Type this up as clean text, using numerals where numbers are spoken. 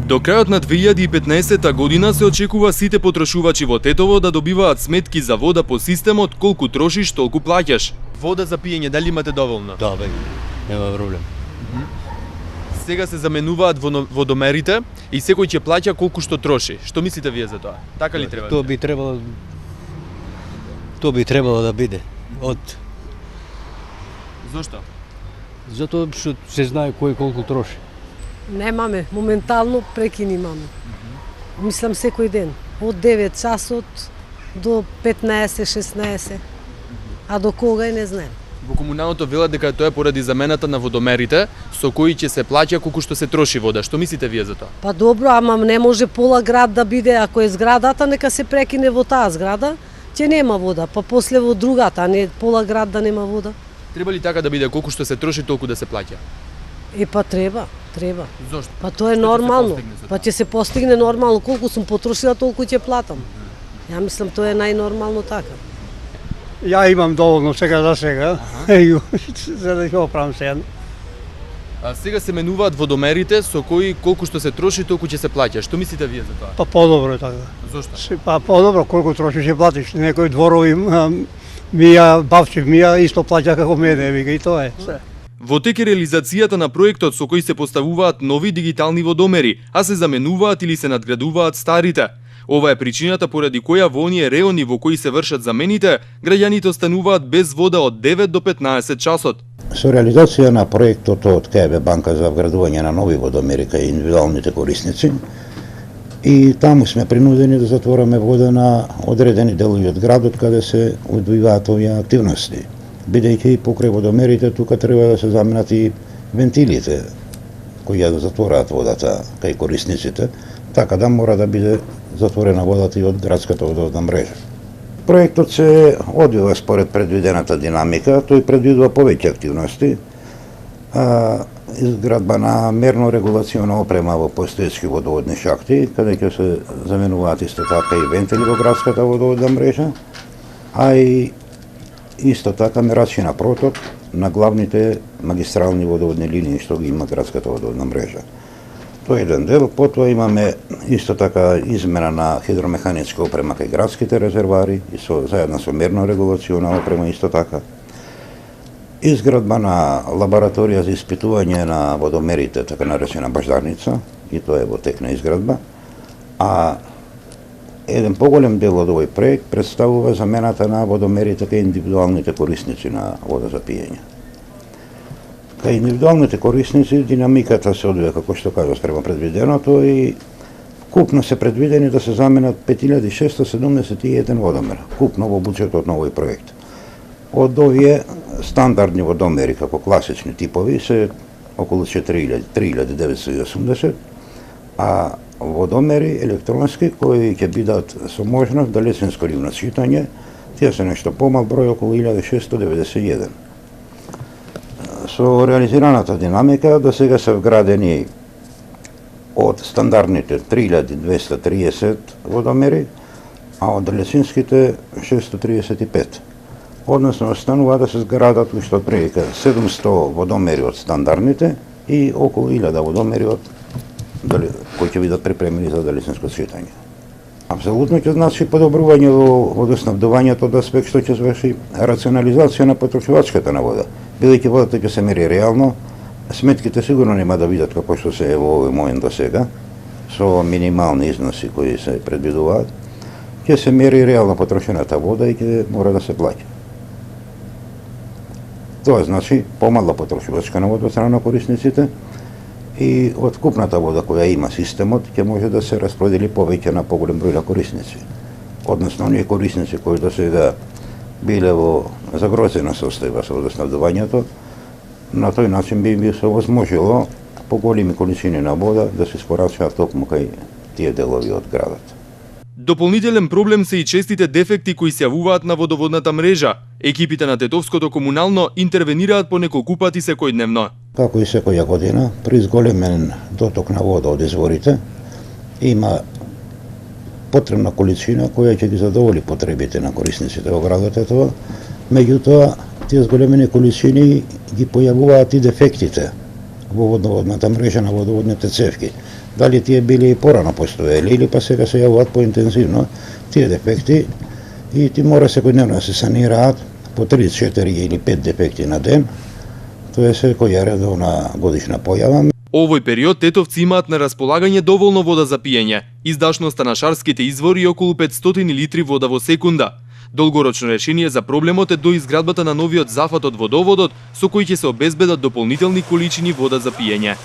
До крајот на 2015 година се очекува сите потрошувачи во Тетово да добиваат сметки за вода по системот колку трошиш, толку плаќаш. Вода за пиење, дали имате доволно? Да, бе, нема проблем. Сега се заменуваат водомерите и секој ќе плаќа колку што троши. Што мислите вие за тоа? Така ли треба? Тоа би требало да биде. Зошто? Затоа што се знае кој колку троши. Немаме, моментално прекини имаме. Мислам секој ден, од 9 часот до 15-16, а до кога и не знам. Во комуналното велат дека тоа е поради замената на водомерите со кои ќе се плаќа колку што се троши вода. Што мислите вие за тоа? Па добро, ама не може пола град да биде, ако е зградата, нека се прекине во таа зграда, ќе нема вода, па после во другата, а не пола град да нема вода. Треба ли така да биде колку што се троши толку да се плаќа? Па треба. Зошто? Па тоа е нормално. Па ќе се постигне нормално, колку сум потрошила, толку ќе платам. Ја мислам тоа е најнормално така. Ја имам доволно сега за сега, за да ќе оправам сега. А сега се менуваат водомерите со кои колку што се троши толку ќе се плаќа. Што мислите вие за тоа? Па подобро е така. Зошто? Па подобро, колку трошиш ќе платиш. Некои дворови мија, бавчев мија исто плаќа како мене, вика и тоа е. Во тек е реализацијата на проектот со кој се поставуваат нови дигитални водомери, а се заменуваат или се надградуваат старите. Ова е причината поради која во оние реони во кои се вршат замените, граѓаните остануваат без вода од 9 до 15 часот. Со реализација на проектот од КБ банка за вградување на нови водомери кај индивидуалните корисници, и таму сме принудени да затвораме вода на одредени делови од градот каде се одвиваат овие активности. Бидејќи и покрај водомерите тука треба да се заменат и вентилите кои ја да затвораат водата кај корисниците, така да мора да биде затворена водата и од градската водоводна мрежа. Проектот се одвива според предвидената динамика, тој предвидува повеќе активности, изградба на мерно регулациона опрема во постоечки водоводни шахти, каде ќе се заменуваат исто така и вентили во градската водоводна мрежа, а и исто така мерачи на проток на главните магистрални водоводни линии што ги има градската водоводна мрежа. Тоа е еден дел, потоа имаме исто така измена на хидромеханичка опрема кај градските резервари и заедно со мерно регулациона опрема исто така. Изградба на лабораторија за испитување на водомерите, така наречена баждарница, и тоа е во тек на изградба, а еден поголем дел од овој проект представува замената на водомерите кај индивидуалните корисници на вода за пиење. Кај индивидуалните корисници динамиката се одвива како што кажа спрема предвиденото и купно се предвидени да се заменат 5671 водомер, купно во буџетот на овој проект. Од овие стандардни водомери како класични типови се околу 3980, а водомери електронски кои ќе бидат со можност да лицензко ривно читање, тие се нешто помал број, околу 1691. Со реализираната динамика до сега се вградени од стандардните 3230 водомери, а од лиценските 635. Односно останува да се зградат уште отприлика 700 водомери од стандардните и околу 1000 водомери од кои ќе бидат припремени за лиценско читање. Апсолутно ќе значи подобрување во водоснабдувањето од аспект што ќе изврши рационализација на потрошувачката на вода. Бидејќи водата ќе се мери реално, сметките сигурно нема да бидат како што се е во овој момент до сега, со минимални износи кои се предвидуваат, ќе се мери реално потрошената вода и ќе мора да се плаќа. Тоа значи помала потрошувачка на вода од страна на корисниците, и од купната вода која има системот ќе може да се распредели повеќе на поголем број на корисници. Односно, оние корисници кои до сега биле во загрозена состојба со водоснабдувањето, на тој начин би се возможило поголеми количини на вода да се испорачаат токму кај тие делови од градот. Дополнителен проблем се и честите дефекти кои се јавуваат на водоводната мрежа. Екипите на Тетовското комунално интервенираат по неколку пати секојдневно. Како и секоја година, при зголемен доток на вода од изворите, има потребна количина која ќе ги задоволи потребите на корисниците во градот Тетово. Меѓутоа, тие зголемени количини ги појавуваат и дефектите во водоводната мрежа на водоводните цевки. дали тие били и порано постоели или па сега се јавуваат поинтензивно тие дефекти и ти мора секојдневно да се санираат по 3-4 или 5 дефекти на ден. Тоа е секоја редовна годишна појава. Овој период тетовци имаат на располагање доволно вода за пиење. Издашноста на шарските извори е околу 500 литри вода во секунда. Долгорочно решение за проблемот е доизградбата на новиот зафат од водоводот, со кој ќе се обезбедат дополнителни количини вода за пиење.